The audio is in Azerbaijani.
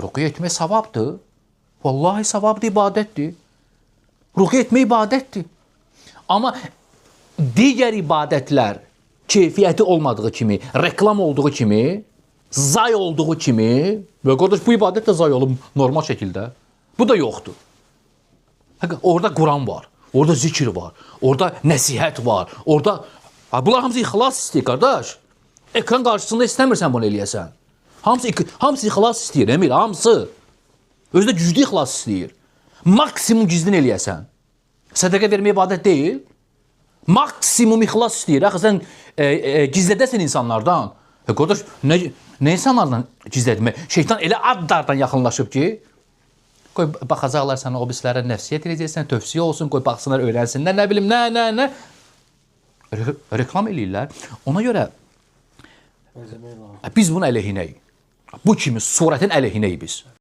Ruqya etmək savabdır. Vallahi savabdır, ibadətdir. Ruqya etmək ibadətdir. Amma digər ibadətlər keyfiyyəti olmadığı kimi, reklam olduğu kimi, zay olduğu kimi, və qardaş bu ibadət də zay olub normal şəkildə. Bu da yoxdur. Orada Quran var, orada zikir var, orada nəsihət var, orada... Bunlar hamısı ixlas istəyir, qardaş. Ekran qarşısında istəmirsən bunu eləyəsən. Hamısı ixlas istəyir, Emir, hamısı. Özü də güclü ixlas istəyir. Maksimum gizlin eləyəsən. Sədəqə vermək ibadət deyil. Maksimum ixlas istəyir. Axı, sən gizlədəsən insanlardan. Qardaş, nə insanlardan gizlədmək? Şeytan elə adlardan yaxınlaşıb ki, qoy, baxacaqlar sənə, o bislərə nəfsiyyət eləyəcəksən, tövsiyə olsun, qoy, baxsınlar, öyrənsinlər, nə bilim, nə. Reklam eləyirlər. Ona görə biz bunun əleyhinəyik. Bu kimi surətin əleyhinəyik biz.